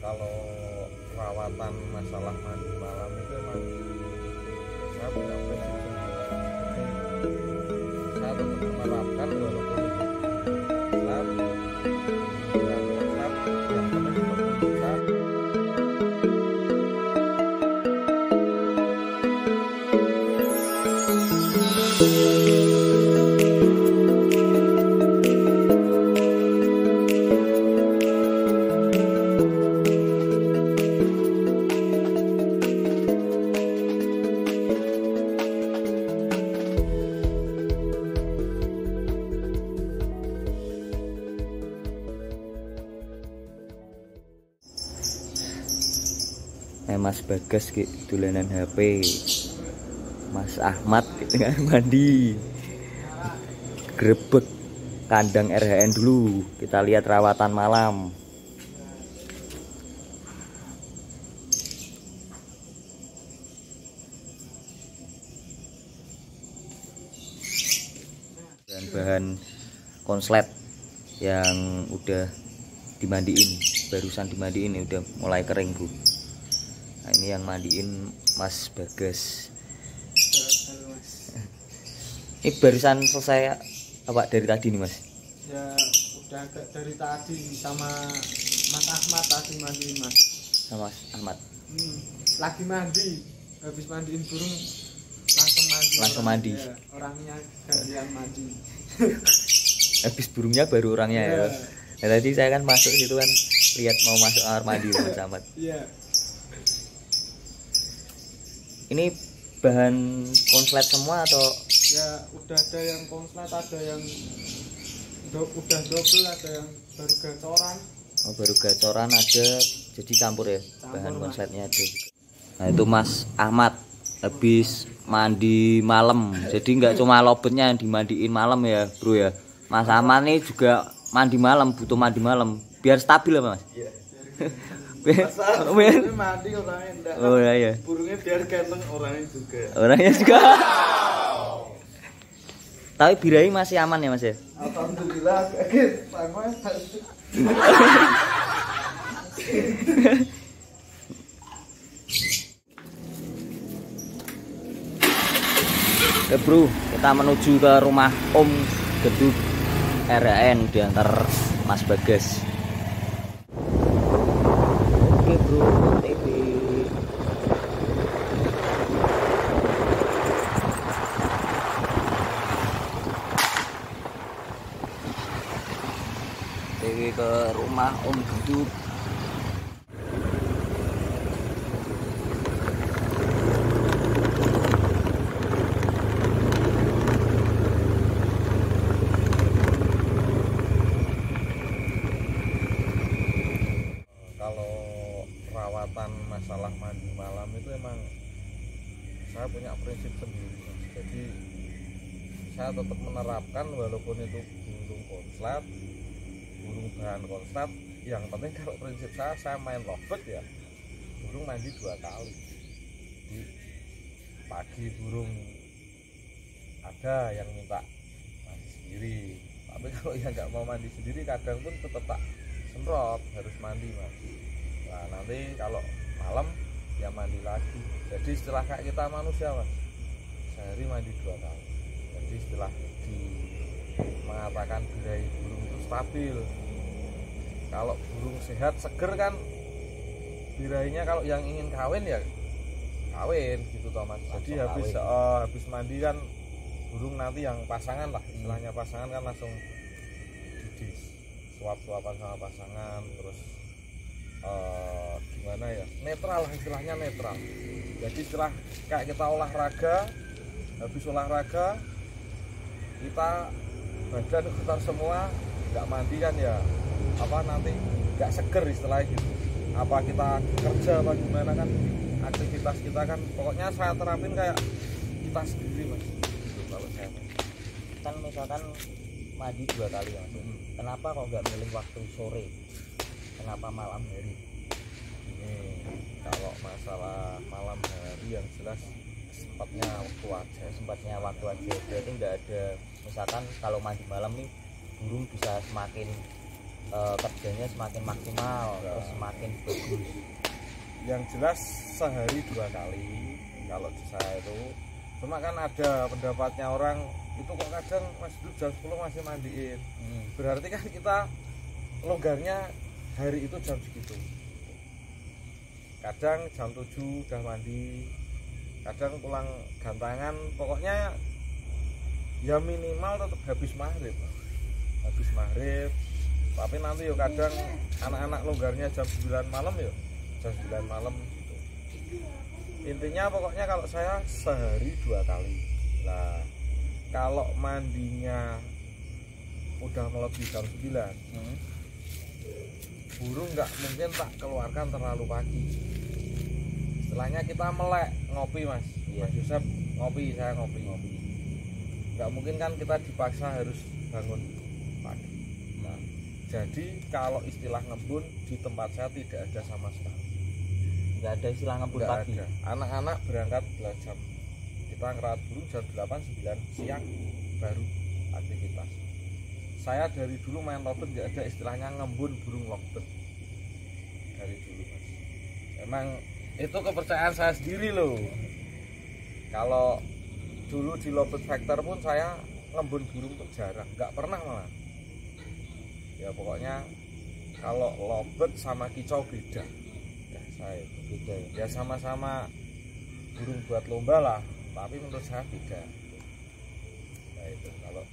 Kalau perawatan masalah mandi malam itu emang saya punya prinsip sendiri. Jadi saya tetap menerapkan walaupun itu Islam dan Islam yang penting berpendidikan. Mas Bagas ki dolanan HP, Mas Ahmad tengah mandi, grebek kandang RHN dulu. Kita lihat rawatan malam. Dan bahan konslet yang udah dimandiin, barusan dimandiin, udah mulai kering Bu. Nah, ini yang mandiin Mas Bagas. Ini barusan selesai apa dari tadi nih Mas? Ya udah dari tadi sama Mas Ahmad tadi mandiin Mas. Sama Mas Ahmad. Lagi mandi, habis mandiin burung langsung mandi. Langsung mandi. Ya, orangnya gantian mandi. Habis burungnya baru orangnya ya. Nah, tadi saya kan masuk situ kan lihat mau masuk kamar mandi Mas Ahmad. Iya. Ini bahan konslet semua atau? Ya udah ada yang konslet, ada yang udah double, ada yang baru gacoran. Oh, baru gacoran ada, jadi campur ya, bahan konsletnya ada. Nah itu Mas Ahmad habis mandi malam, jadi nggak cuma lobetnya yang dimandiin malam ya Bro ya. Mas Ahmad nih juga mandi malam, butuh mandi malam biar stabil ya Mas. Iya. Mandi orangnya enggak. Oh iya. Burungnya biar ganteng orangnya juga. Orangnya juga. Tapi birahi masih aman ya Mas ya? Alhamdulillah, kaget sama. Oke Bro, kita menuju ke rumah Om Gedug RHN diantar Mas Bagas. Oke Bro, TV. TV ke rumah Om Gedug. Masalah mandi malam itu emang saya punya prinsip sendiri. Jadi saya tetap menerapkan walaupun itu burung konslet, burung bahan konslet, yang penting kalau prinsip saya main lovebird ya burung mandi 2 kali. Di pagi burung ada yang minta mandi sendiri, tapi kalau yang nggak mau mandi sendiri kadang pun tetap tak semprot harus mandi Mas. Nah nanti kalau malam ya mandi lagi. Jadi setelah kayak kita manusia Mas, sehari mandi 2 kali. Jadi setelah mengatakan birahi burung itu stabil, kalau burung sehat seger kan birahinya kalau yang ingin kawin ya kawin gitu toh Mas. Jadi habis mandi kan burung nanti yang pasangan lah istilahnya, pasangan kan langsung di suap-suapan sama pasangan, terus gimana ya, netral istilahnya, netral. Jadi setelah kayak kita olahraga, habis olahraga kita badan sekitar semua nggak mandi kan ya apa nanti nggak seger istilahnya gitu. Apa kita kerja apa gimana kan aktivitas kita kan pokoknya saya terapin kayak kita sendiri Mas gitu, kalau saya Kan misalkan mandi 2 kali ya Mas. Kenapa kok nggak milih waktu sore? Kenapa malam hari? Ini kalau masalah malam hari yang jelas sempatnya waktu aja. Berarti nggak ada, misalkan kalau mandi malam nih burung bisa semakin kerjanya semakin maksimal, terus semakin bagus. Yang jelas sehari 2 kali kalau di saya itu. Cuma kan ada pendapatnya orang itu kok kadang Mas Duk jam 10 masih mandiin. Berarti kan kita longgarnya hari itu jam segitu. Kadang jam 7 udah mandi, kadang pulang gantangan, pokoknya ya minimal tetap habis maghrib. Tapi nanti yo kadang anak-anak longgarnya jam 9 malam yo, jam 9 malam gitu. Intinya pokoknya kalau saya sehari 2 kali. Nah, kalau mandinya udah melebihi jam 9, burung nggak mungkin tak keluarkan terlalu pagi. Istilahnya kita melek ngopi Mas. Iya. Mas Yusuf ngopi, saya ngopi. Nggak mungkin kan kita dipaksa harus bangun pagi. Nah, jadi kalau istilah ngebun di tempat saya tidak ada sama sekali. Nggak ada istilah ngebun Nggak pagi. ada. Anak-anak berangkat jam, kita ngerawat burung jam 8-9 siang baru aktivitas. Saya dari dulu main lovebird nggak ada istilahnya ngembun burung lovebird dari dulu Mas. Emang itu kepercayaan saya sendiri loh. Kalau dulu di lovebird factor pun saya ngembun burung tuh jarang, nggak pernah malah. Ya pokoknya kalau lovebird sama kicau beda. Ya saya itu beda ya. Ya sama-sama burung buat lomba lah, tapi menurut saya beda. Nah itu kalau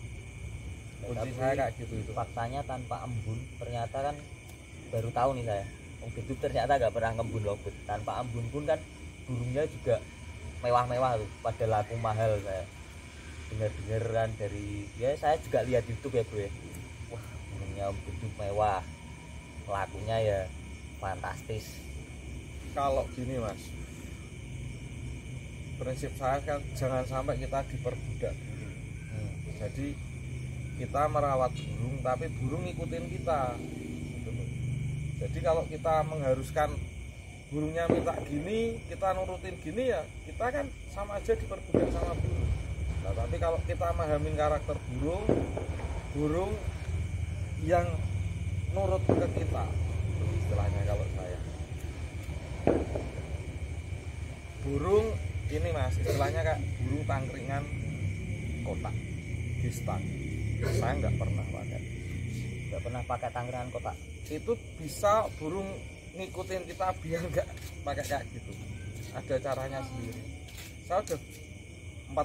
kunci saya kayak gitu itu. Faktanya tanpa embun ternyata kan baru tahu nih saya. Gitu ternyata nggak pernah ngembun lovebird. Tanpa embun pun kan burungnya juga mewah-mewah tuh, pada laku mahal saya. Dengar-dengar kan dari ya saya juga lihat YouTube ya bro ya. Wah burungnya begitu mewah, lakunya ya fantastis. Kalau gini Mas, prinsip saya kan jangan sampai kita diperbudak burung. Jadi kita merawat burung tapi burung ngikutin kita gitu loh. Jadi kalau kita mengharuskan burungnya minta gini, kita nurutin gini ya kita kan sama aja diperbudak sama burung. Nah tapi kalau kita memahami karakter burung, burung yang nurut ke kita, istilahnya kalau saya burung ini Mas, istilahnya kayak burung tangkringan kotak gistan. Saya nggak pernah pakai Tangkringan kotak. itu. Bisa burung ngikutin kita biar nggak pakai kayak gitu, ada caranya sendiri. Saya udah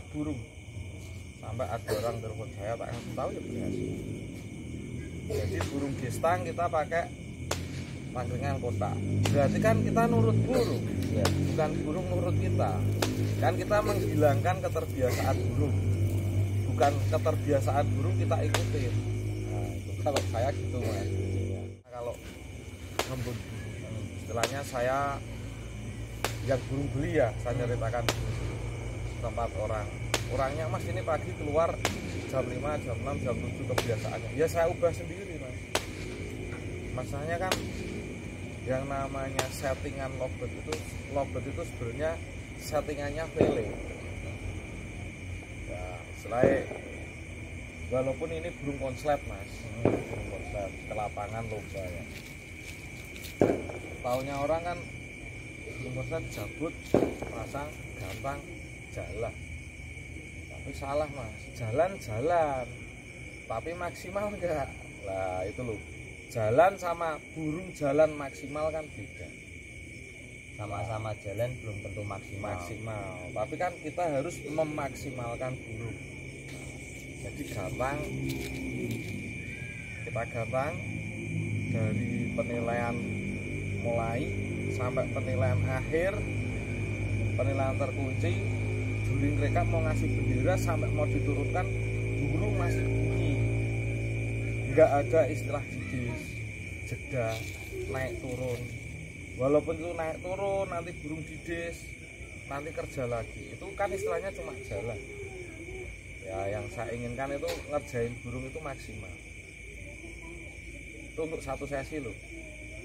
4 burung sampai ada orang telepon saya tak kasih tahu ya berhasil. Jadi burung gistang kita pakai tangkringan kotak, berarti kan kita nurut burung ya, bukan burung nurut kita. Kan kita menghilangkan keterbiasaan burung, bukan keterbiasaan burung kita ikutin. Nah itu kalau saya gitu Mas. Kalau ngembun istilahnya saya yang burung beli ya, saya ceritakan tempat orangnya Mas ini pagi keluar jam 5, jam 6, jam 7 kebiasaannya ya saya ubah sendiri Mas. Masalahnya kan yang namanya settingan lovebird itu sebenarnya settingannya vele ya, selain walaupun ini burung konslet Mas, burung konslet ke lapangan lomba ya. Taunya orang kan burung konslet cabut, pasang, gampang, jalan. Tapi salah Mas, jalan tapi maksimal enggak. Lah itu loh, jalan sama burung jalan maksimal kan beda. Sama-sama jalan belum tentu maksimal. Tapi kan kita harus memaksimalkan burung. Jadi kita gatang dari penilaian mulai sampai penilaian akhir, penilaian terkunci. Juri mereka mau ngasih bendera sampai mau diturunkan burung masih bunyi, nggak ada istilah jeda naik turun. Walaupun itu naik turun nanti burung didis, nanti kerja lagi, itu kan istilahnya cuma jalan ya. Yang saya inginkan itu ngerjain burung itu maksimal. Itu untuk 1 sesi loh,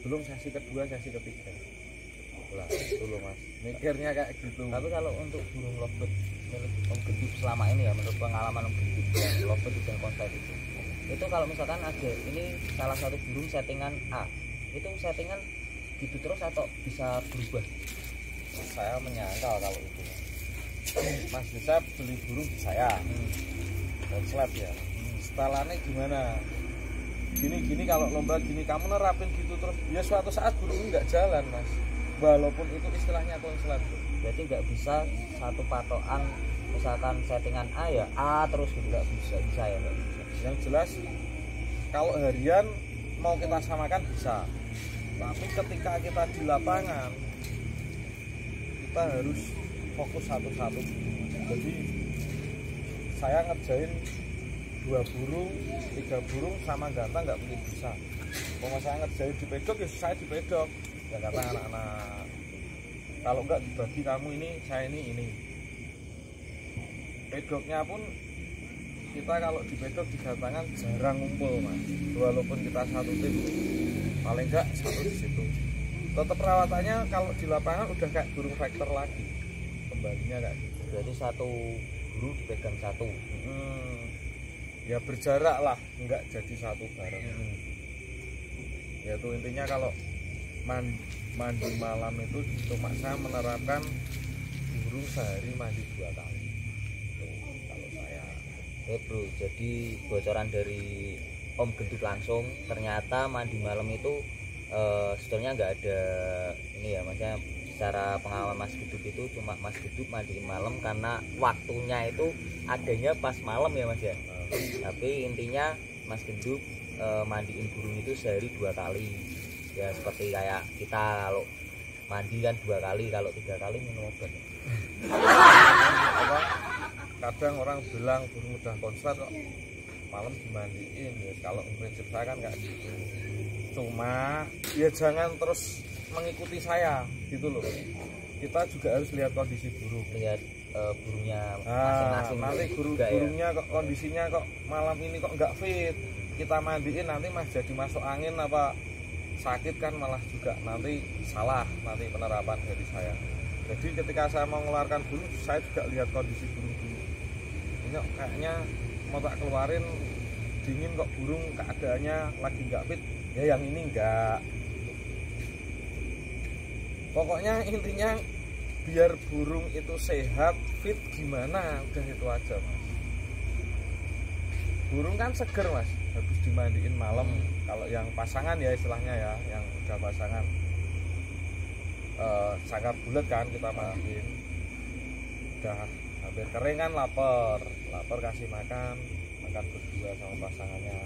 belum sesi kedua, sesi ketiga lah. Itu loh Mas, mikirnya kayak gitu. Tapi kalau untuk burung lovebird milik Om Gendut selama ini ya, menurut pengalaman Om Gendut yang lovebird dan konslet itu, Itu kalau misalkan ada ini salah satu burung settingan A, itu settingan gitu terus atau bisa berubah? Saya menyangkal kalau itu Mas bisa beli burung di saya konslet ya. Setelannya gimana, gini kalau lomba gini kamu nerapin gitu terus ya suatu saat burung nggak jalan Mas, walaupun itu istilahnya konslet. Berarti nggak bisa satu patokan, misalkan settingan A ya A terus gitu, nggak bisa ya nggak bisa. Yang jelas kalau harian mau kita samakan bisa, tapi ketika kita di lapangan kita harus fokus satu-satu. Jadi saya ngerjain 2 burung, 3 burung sama gantang nggak mungkin bisa. Kalau saya ngerjain di pedok ya saya di pedok. Ya kata anak-anak, kalau nggak dibagi kamu ini, saya ini. Pedoknya pun kita kalau di pedok di gantangan jarang ngumpul Mas. Walaupun kita satu tim, paling enggak satu di situ. Tetap perawatannya kalau di lapangan udah kayak burung vector lagi, kembalinya kayak gitu. Berarti satu burung dipegang satu. Ya berjarak lah, enggak jadi satu bareng. Ya itu intinya kalau mandi malam itu cuma saya menerapkan burung sehari mandi 2 kali. Tuh, kalau saya. Bro, jadi bocoran dari Om Gendut langsung, ternyata mandi malam itu sebetulnya nggak ada ini ya, maksudnya secara pengalaman Mas Gendut itu cuma Mas Gendut mandiin malam karena waktunya itu adanya pas malam ya Mas ya. Tapi intinya Mas Gendut mandiin burung itu sehari 2 kali ya, seperti kayak kita kalau mandi kan 2 kali, kalau 3 kali minum obat. Kadang orang bilang burung udah konslet kok malam dimandiin ya, kalau prinsip saya kan kayak gitu. Cuma ya jangan terus mengikuti saya gitu loh, kita juga harus lihat kondisi burung, lihat burungnya masing-masing. Nanti burungnya kok kondisinya kok malam ini kok nggak fit, kita mandiin nanti Mas jadi masuk angin apa sakit kan malah juga nanti salah nanti penerapan dari saya. Jadi ketika saya mau mengeluarkan burung saya juga lihat kondisi burung dulu, ini kayaknya mau tak keluarin dingin kok burung keadaannya lagi nggak fit ya, yang ini enggak. Pokoknya intinya biar burung itu sehat, fit gimana, udah itu aja Mas. Burung kan seger Mas, habis dimandiin malam. Kalau yang pasangan ya istilahnya ya, yang udah pasangan sangkar bulat kan kita mandiin, udah hampir kering kan, lapar kasih makan berdua sama pasangannya,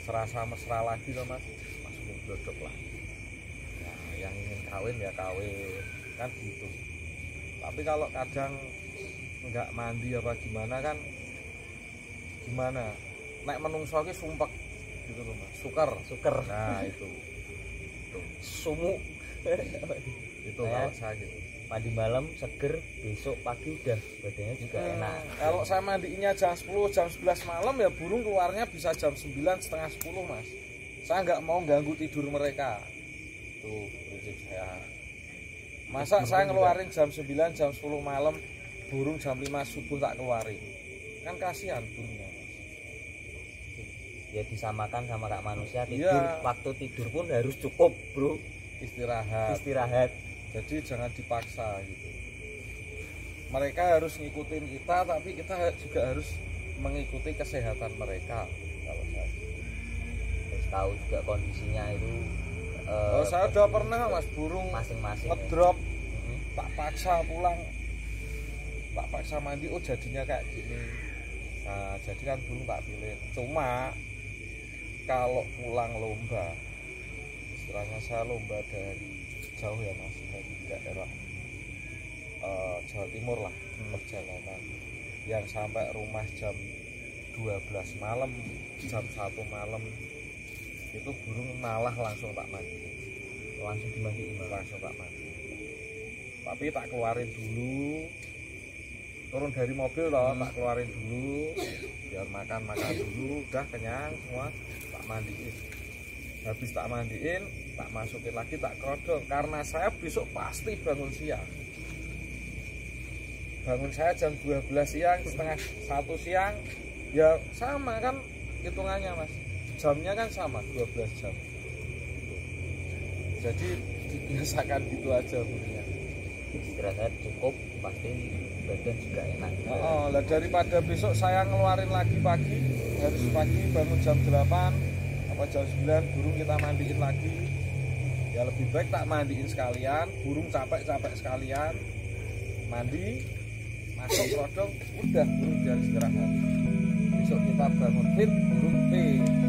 serasa mesra lagi loh Mas, masukin glodok lah. Nah, yang ingin kawin ya kawin kan gitu. Tapi kalau kadang nggak mandi apa gimana kan, gimana naik menungso ki sumpek gitu loh Mas, suker. Nah itu sumuk itu kalau saya gitu. Mandi malam seger, besok pagi udah badannya juga enak. Kalau saya mandinya jam 10, jam 11 malam ya burung keluarnya bisa jam 9, setengah 10 Mas. Saya nggak mau ganggu tidur mereka. Tuh prinsip saya. Masa saya ngeluarin jam 9, jam 10 malam, burung jam 5 subuh tak keluarin, kan kasihan burungnya Mas. Ya disamakan sama kayak manusia, tidur Ya. Waktu tidur pun harus cukup bro, Istirahat. Jadi jangan dipaksa gitu. Mereka harus ngikutin kita, tapi kita juga harus mengikuti kesehatan mereka. Kalau saya harus tahu juga kondisinya itu. Saya udah pernah Mas burung masing-masing ngedrop, tak paksa pulang, tak paksa mandi, oh jadinya kayak gini. Nah jadi kan burung tak pilih. Cuma kalau pulang lomba, istilahnya saya lomba dari jauh ya Mas, dari daerah Jawa Timur lah, perjalanan yang sampai rumah jam 12 malam, jam 1 malam itu burung malah langsung tak mandi, langsung tak mandi. Tapi tak keluarin dulu, turun dari mobil loh, tak keluarin dulu biar makan dulu, udah kenyang semua tak mandiin. Habis tak mandiin, tak masukin lagi, tak kerodong, karena saya besok pasti bangun siang. Bangun saya jam 12 siang, setengah 1 siang ya sama kan, hitungannya mas, jamnya kan sama 12 jam, jadi dibiasakan gitu aja burungnya. Istirahat cukup, pasti badan juga enak. Oh, lah daripada besok saya ngeluarin lagi pagi, harus pagi bangun jam 8 apa jam 9 burung kita mandiin lagi. Ya lebih baik tak mandiin sekalian, burung capek-capek sekalian, mandi, masuk rodong, udah burung biar istirahat. Besok kita bangun fit, burung fit.